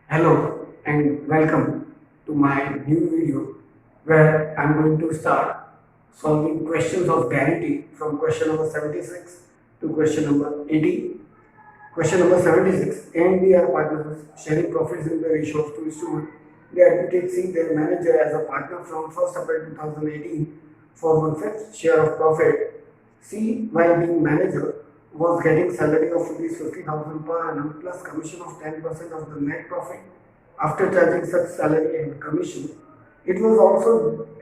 Hello and welcome to my new video where I'm going to start solving questions of guarantee from question number 76 to question number 80. Question number 76, and they are partners sharing profits in the ratio of 2:1. They are taking their manager as a partner from 1st April 2018 for 1/5 share of profit. C, while being manager, was getting salary of rupees 50,000 per annum plus commission of 10% of the net profit after charging such salary and commission. It was also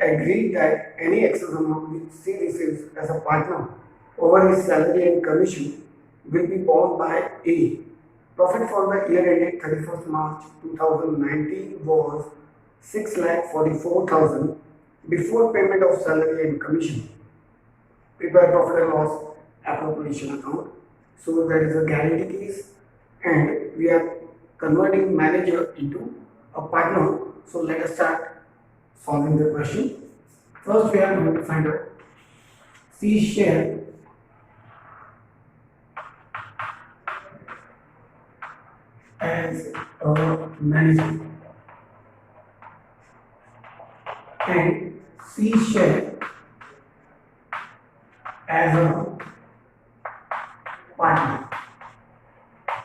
agreed that any excess amount which C receives as a partner over his salary and commission will be borne by A. Profit for the year ended 31st March 2019 was 6,44,000 before payment of salary and commission. Prepare profit and loss appropriation account. So there is a guarantee case and we are converting manager into a partner. So let us start solving the question. First we are going to find out C share as a manager and C share as a partner.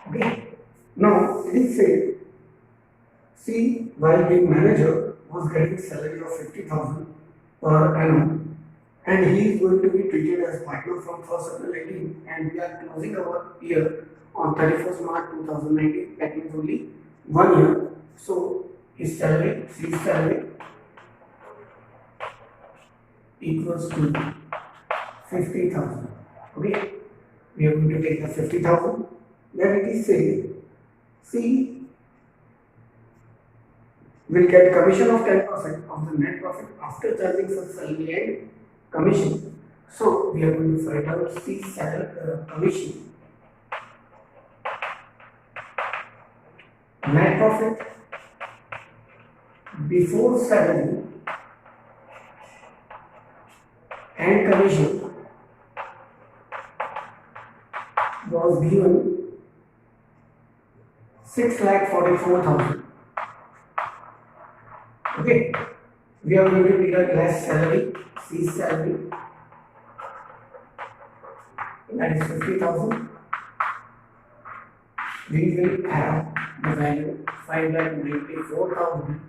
Okay. Now it is said C while being manager was getting salary of 50,000 per annum and he is going to be treated as partner from 1st April 18 and we are closing our year on 31st March 2019. That means only 1 year. So his salary, C's salary equals to 50,000. Okay, we are going to take the 50,000. Then it is saying C will get commission of 10% of the net profit after charging such salary and commission. So we are going to find out C's commission. Net profit before salary and commission was given 6,44,000. Okay, we are going to deduct less salary, C's salary, that is 50,000. We will have the value 5,94,000.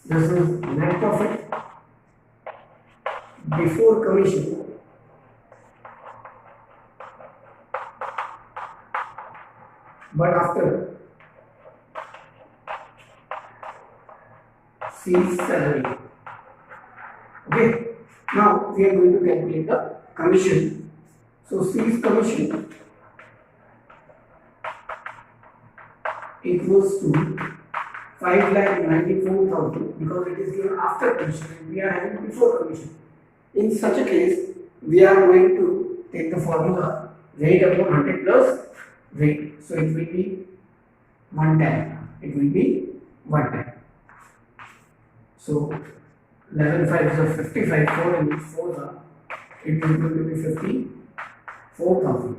This is net profit before commission but after C's salary. Okay, now we are going to calculate the commission. So C's commission equals to 5,94,000 because it is given after commission and we are having before commission. In such a case, we are going to take the formula rate upon 100 plus rate. So it will be 110. It will be 110. So 11 5 is a 55, 4 and 4 are, it is going to be 54,000.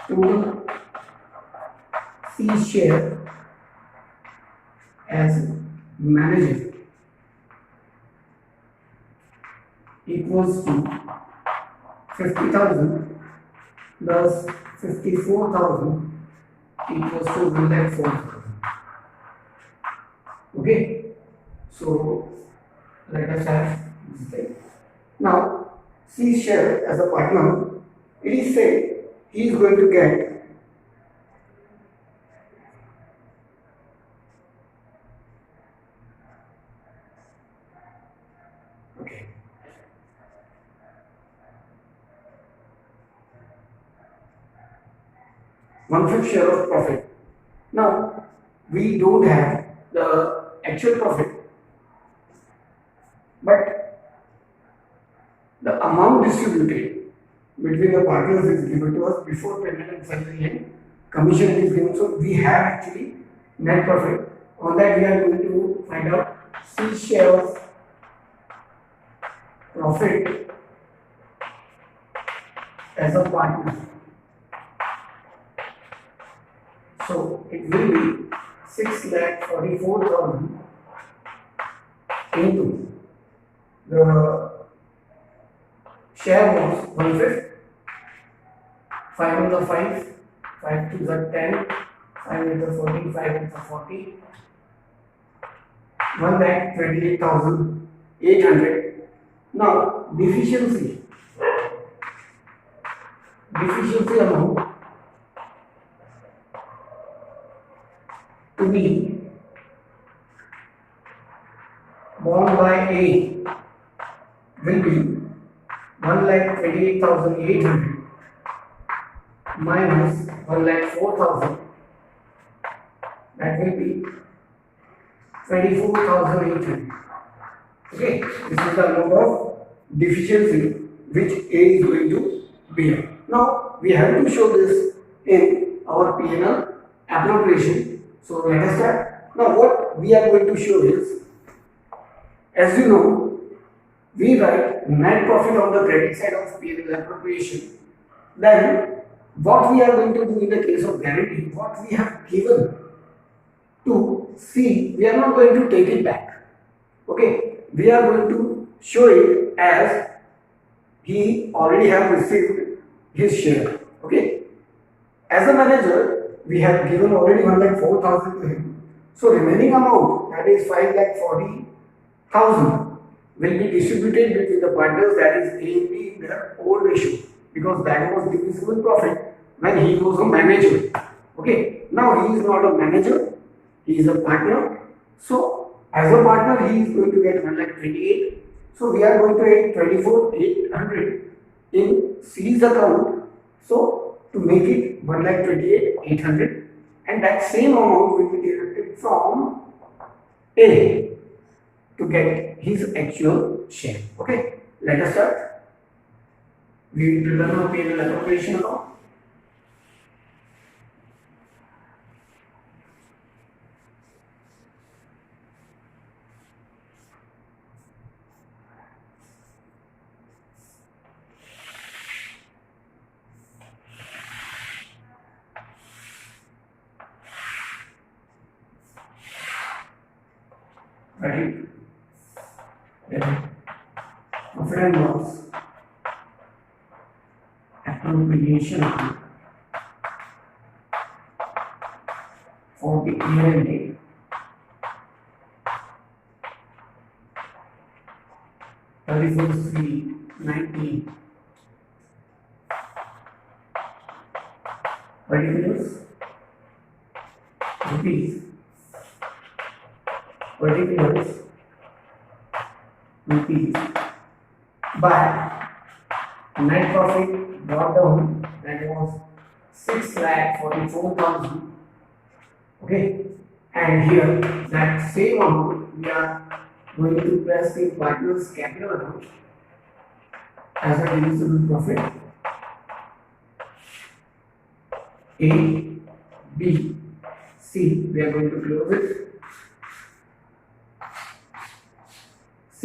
To C share as manager equals to 50,000 plus 54,000 equals to 104,000. Okay, so let us have this thing. Now, C share as a partner, it is said he is going to get okay. 1/5 share of profit. Now, we don't have the actual profit, but the amount distributed between the partners is given to us before payment and salary and commission is given. So we have actually net profit. On that we are going to find out C share of profit as a partner. So it will be 6,44,000 into the share was 1/5. 5 on the 5, 5 to the 10, 5 into 40, 5 into 40, 1,28,800. Now deficiency amount to be borne by A will be 1,28,800 minus 1,04,000, that will be 24,800. Okay, this is the amount of deficiency which A is going to bear. Now we have to show this in our P&L appropriation. So let us start. Now what we are going to show is, as you know, we write net profit on the credit side of P&L appropriation. Then what we are going to do in the case of guarantee, what we have given to C, we are not going to take it back. Okay, we are going to show it as he already have received his share. Okay, as a manager, we have given already 1,04,000 to him. So remaining amount, that is 5,40,000, will be distributed between the partners, that is A and B, in their old ratio, because that was divisible profit when he was a manager. Okay, now he is not a manager, he is a partner. So as a partner, he is going to get 1,28,000. So we are going to add 24,800 in C's account. So to make it 1,28,800, and that same amount will be deducted from A to get his actual share. Okay, let us start. We will run our P&L appropriation account. Right? Then profit and loss appropriation account for the year ending 31/3/19. Particulars rupees. Particulars rupees by net profit brought down, that was 6,44,000. Okay, and here that same amount we are going to press the partners capital account as a divisible profit. A, B, C, we are going to close it. C,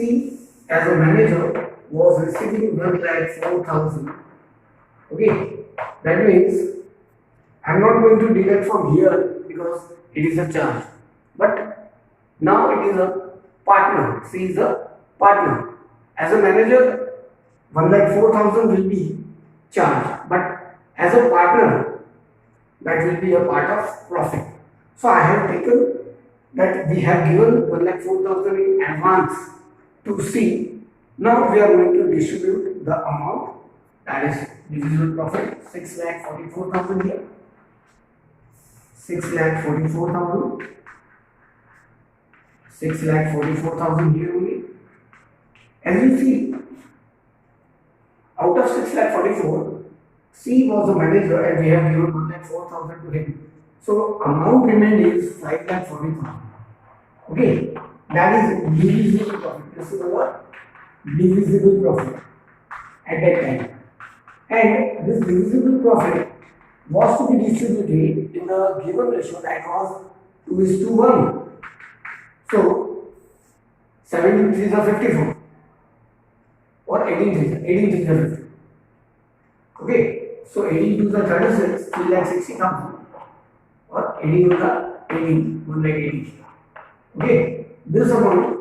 as a manager, was receiving 1,04,000. Okay, that means I am not going to deduct from here because it is a charge, but now it is a partner. C is a partner. As a manager, 1,04,000 will be charged, but as a partner, that will be a part of profit. So I have taken that we have given 1,04,000 in advance to C. Now we are going to distribute the amount, that is divisible profit, 6,44,000 here, 6,44,000, 6,44,000 here only. As you see, out of 6,44,000, C was the manager and we have given 1,04,000 to him. So amount remained is 5,40,000. Okay, that is divisible profit. This is our divisible profit at that time. And this divisible profit was to be distributed in the given ratio, that was 2:1. So 17 3s are 54 or 18 3s are 50. Okay, so 18 2s are 36, 3,60,000 or 18 2s are 80, 1 lakh 80. Okay, this amount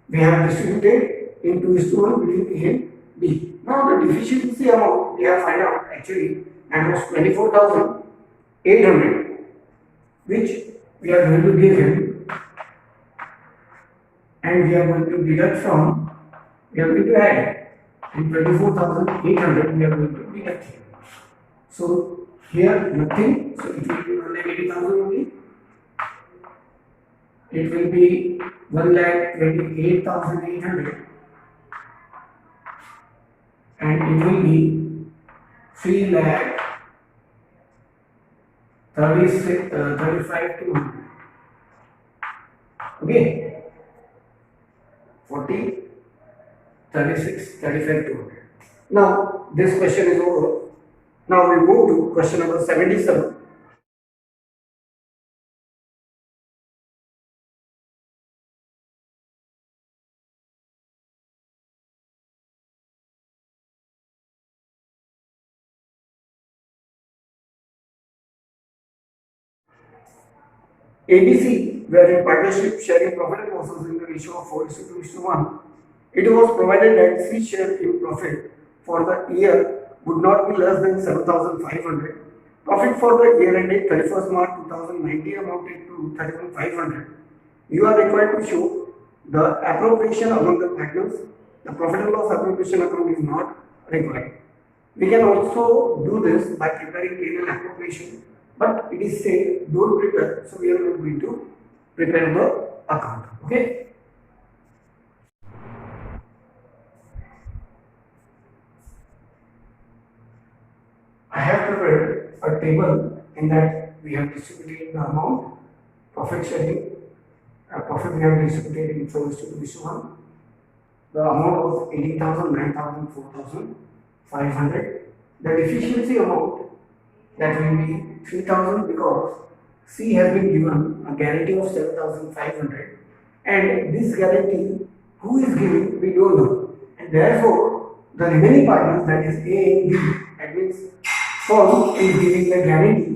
we have distributed in 2:1 between A and B. Now the deficiency amount we have find out actually that was 24,800, which we are going to give him, and we are going to deduct from, we are going to add, and 24,800 we are going to deduct here. So here nothing, so it will be 1,80,000 only. It will be 1,28,800, and it will be 3,35,200. Okay, 40, 36, 35,200. Now this question is over. Now we move to question number 77. ABC were in partnership sharing profit and losses in the ratio of 4:2:1. It was provided that C share in profit for the year would not be less than 7,500. Profit for the year ended 31st March 2019 amounted to 31,500. You are required to show the appropriation among the partners. The profit and loss appropriation account is not required. We can also do this by preparing P&L appropriation, but it is said don't prepare, so we are not going to prepare the account. Okay. I have prepared a table in that we have distributed the amount, profit sharing, profit we have distributed in 4:1. The amount was 18,000, 9,000, 4,500. The deficiency amount, that will be 3,000, because C has been given a guarantee of 7,500, and this guarantee who is giving we don't know, and therefore the remaining partners, that is A and B, that means firm is giving the guarantee.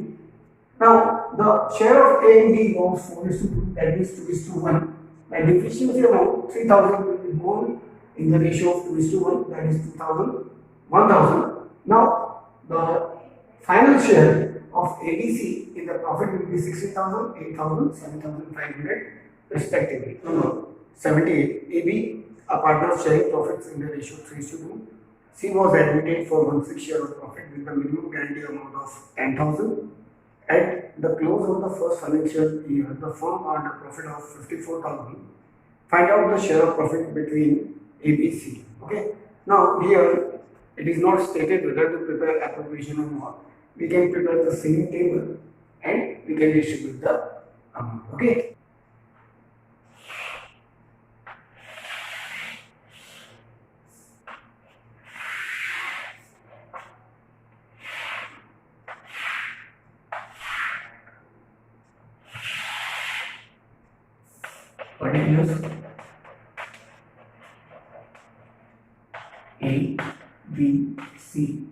Now the share of A and B was 4:2, that means 2:1. My deficiency amount 3,000 will be borne in the ratio of 2:1, that is 2,000, 1,000. Now the final share of ABC in the profit will be 60,000, 8,000, 7,500 respectively. No, 78. AB, a partner sharing profits in the ratio 3:2. C was admitted for 1/6 share of profit with the minimum guarantee amount of 10,000. At the close of the first financial year, the firm earned a profit of 54,000. Find out the share of profit between ABC. Okay. Now here it is not stated whether to prepare appropriation or not. We can prepare the same table and we can distribute the amount. Okay. Particulars A, B, C.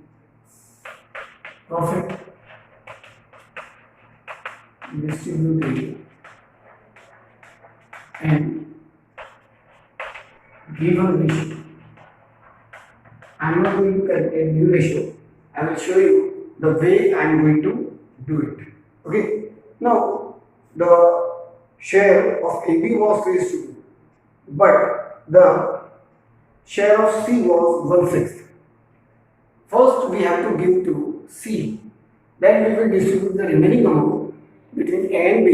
Profit distributed and given ratio. I am not going to calculate new ratio. I will show you the way I am going to do it. Okay. Now the share of AB was 3:2, but the share of C was 1/6. First we have to give to C, then we will distribute the remaining amount between A and B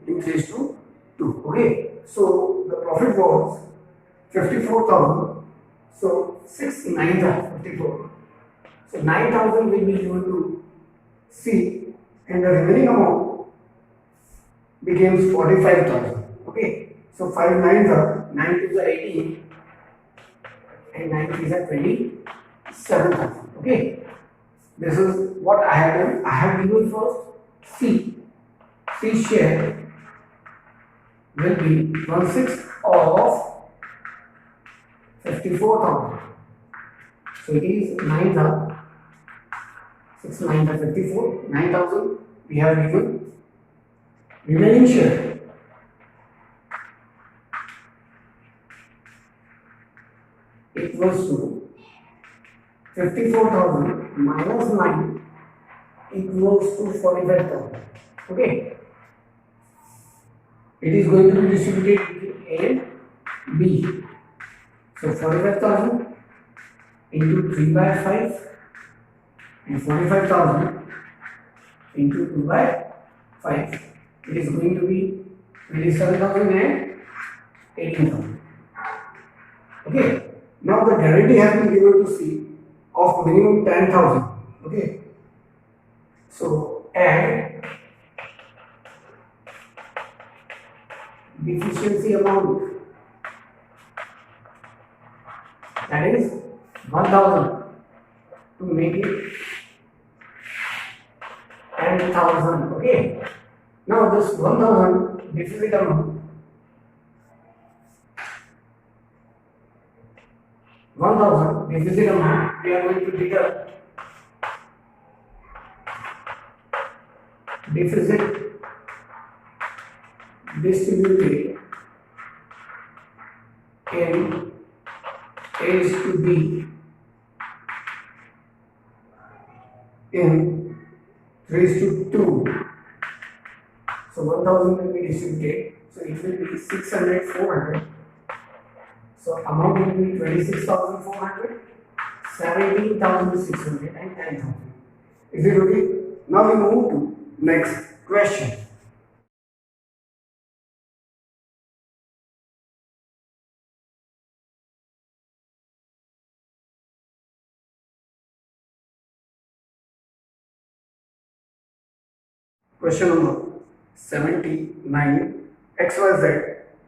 in 3:2. Okay, so the profit was 54,000. So 6 9s are 54. So 9,000 will be given to C, and the remaining amount becomes 45,000. Okay, so 5 9s are 9 2s are 18, and 9 3s are 27,000. Okay, this is what I have done. I have given first C. C share will be 1/6 of 54,000. So it is 9s are 6 9s are 54. 9,000 we have given remaining share equals to 54,000 minus 9 equals to 45,000. Okay. It is going to be distributed between A and B. So 45,000 into 3 by 5 and 45,000 into 2 by 5. It is going to be 27,000 and 18,000. Okay. Now the guarantee has been given to C of minimum 10,000. Okay. So add deficiency amount, that is 1,000 to make it 10,000. Okay. Now this 1,000 deficit amount, 1,000 deficit amount, we are going to deduct deficit distributed in A is to B in 3 is to 2. So 1,000 will be distributed. So it will be 600, 400. So amount will be 26,400, 17,600 and 10,000. Is it okay? Now we move to next question. Question number 79. XYZ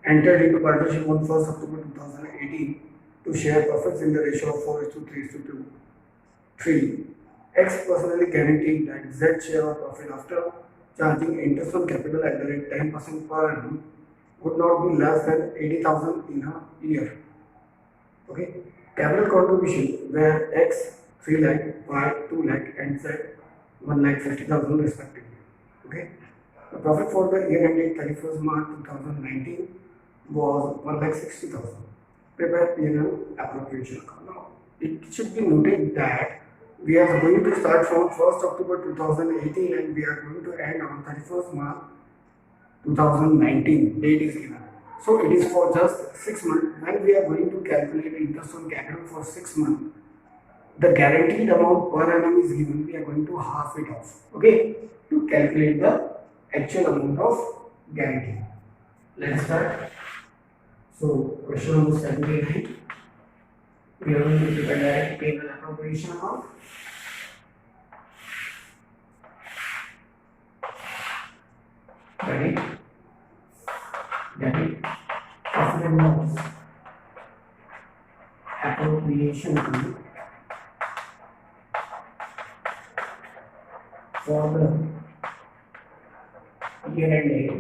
entered into partnership on 1st October 2018 to share profits in the ratio of 4:3:2. 3. X personally guaranteed that Z share of profit after charging interest on capital at the rate 10% per annum would not be less than 80,000 in a year. Okay. Capital contribution where X 3 lakh, Y 2 lakh and Z 1,50,000 respectively. Okay. The profit for the year ended 31st March 2019 was 1,60,000. Prepare P&L appropriation account. Now, it should be noted that we are going to start from 1st October 2018 and we are going to end on 31st March 2019. Date is given. So it is for just 6 months. When we are going to calculate interest on capital for 6 months, the guaranteed amount per annum is given. We are going to half it off. Okay. To calculate the actual amount of guarantee. Let's start. So question number 78. We are going to prepare direct payment appropriation amount. Debit profit and loss appropriation amount for the year ended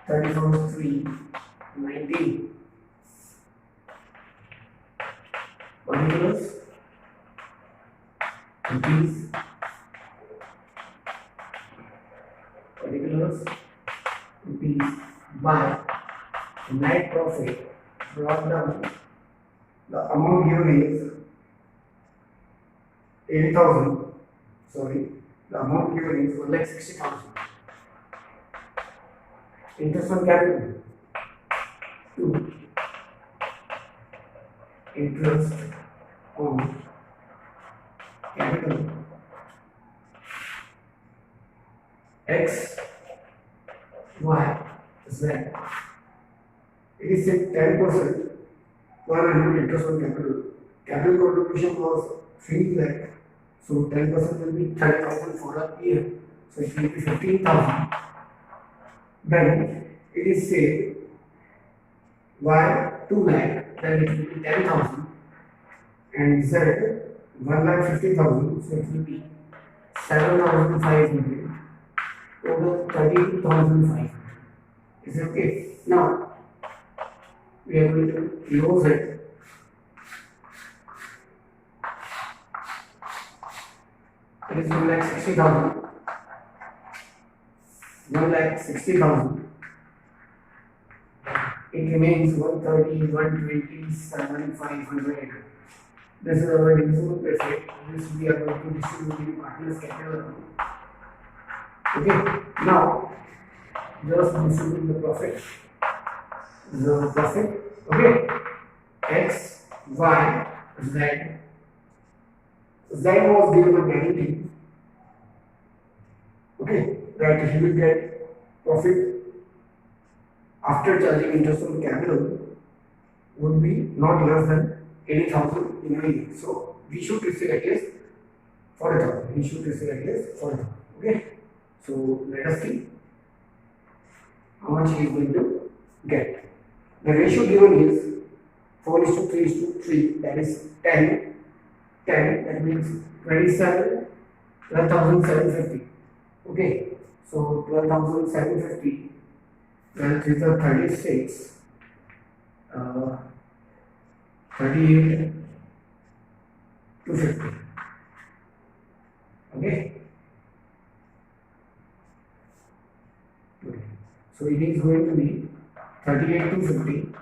31st/3/19. Particulars rupees. Particulars rupees by net profit brought down. The amount given is 80,000. Sorry, the amount given is 1,60,000. Interest on capital 2. Interest on capital X, Y, Z. It is said 10% per annum interest on capital. Capital contribution was 3 lakh, so 10% will be 30,000 for a year. So it will be 15,000. Then it is said Y 2 lakh, then it will be 10,000, and Z 1,50,000, so it will be 7,500, total 32,500. Is it okay? Now we are going to close it. It is 1,60,000 1,60,000. It remains 130, 127, 500. This is our divisible profit. This we are going to distribute in partners capital account. Okay. Now, just distribute the profit. The profit. Okay. X, Y, Z. Z was given a guarantee. Okay. That he will get profit after charging interest on capital would be not less than 80,000 in a year. So we should receive at least 40,000. We should receive at least 40,000. Okay. So let us see how much he is going to get. The ratio given is 4:3:3. That is 10. 10. That means 27. 12,750. Okay. So 12,750. 12 is 36. 38 to 50. Okay. So it is going to be 38 to 50.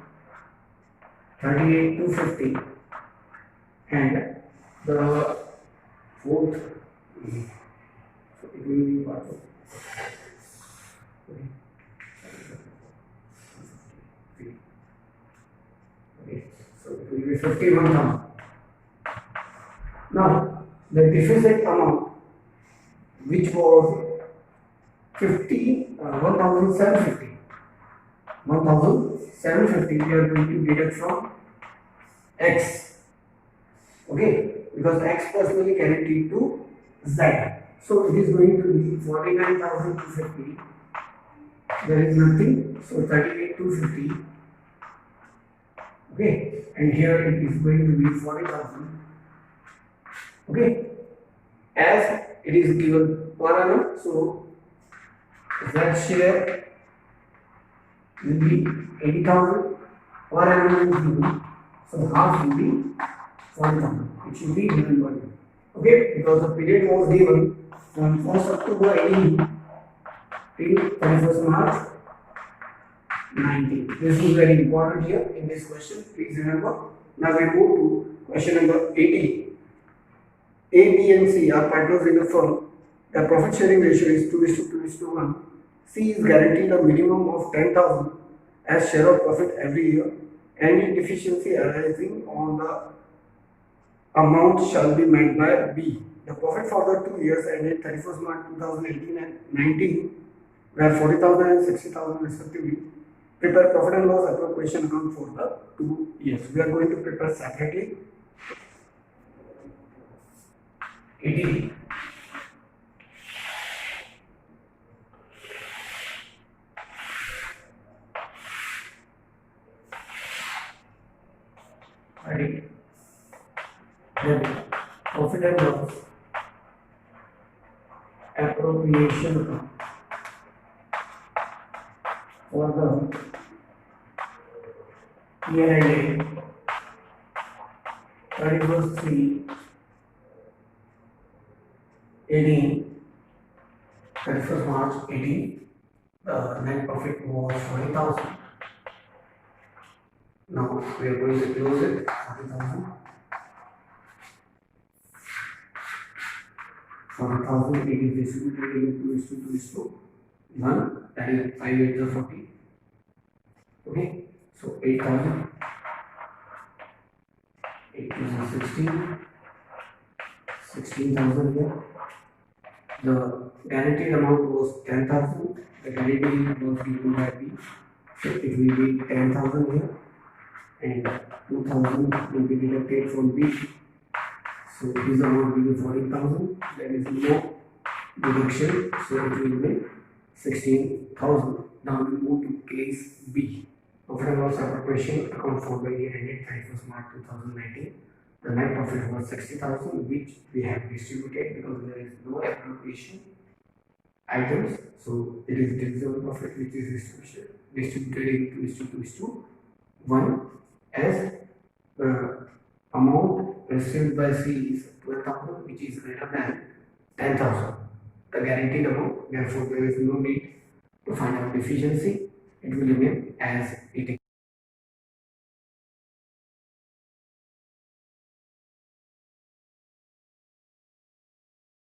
38 to 50. And the fourth. So it will be part of. Okay. So it will be 51,000. Now the deficit amount, which was 1,750. 1,750 we are going to deduct from X. Okay, because X personally guaranteed to Z. So it is going to be 49,250. There is nothing, so 38,250. Okay, and here it is going to be 40,000. Okay, as it is given per annum, so Z share will be 80,000 per annum is given, so half will be 40,000. It should be given by you. Okay, because the period was given from 1st October 18 till 31st March 19. This is very important here in this question. Please remember. Now we move to question number 18. A, B, and C are partners in the firm. The profit sharing ratio is 2:2:1. C is guaranteed a minimum of 10,000 as share of profit every year. Any deficiency arising on the amount shall be met by B. The profit for the 2 years ended 31st March 2018 and 19 were 40,000 and 60,000 respectively. Prepare profit and loss appropriation account for the 2 years. We are going to prepare separately. 18. Ready? Then profit and loss appropriation account for the year ended 31st 31st March 18, the net profit was 40,000. Now we are going to close it 40,000. 40,000 it is distributed into 2:1, that is 5 8 is 40. Okay, so 8,000. 8 is 16. 16,000 here. The guaranteed amount was 10,000. The guarantee was given by B. So it will be 10,000 here. And 2,000 will be deducted from B. So this amount will be 14,000. There is no deduction. So it will be 16,000. Now we move to case B. Profit and loss appropriation account for the year ended 31st March 2019. The net profit was 60,000, which we have distributed because there is no appropriation items. So it is divisible profit which is distributed into 2:1 as the amount received by C is 12,000, which is greater than 10,000. The guaranteed amount, therefore there is no need To find out efficiency, it will remain as it is.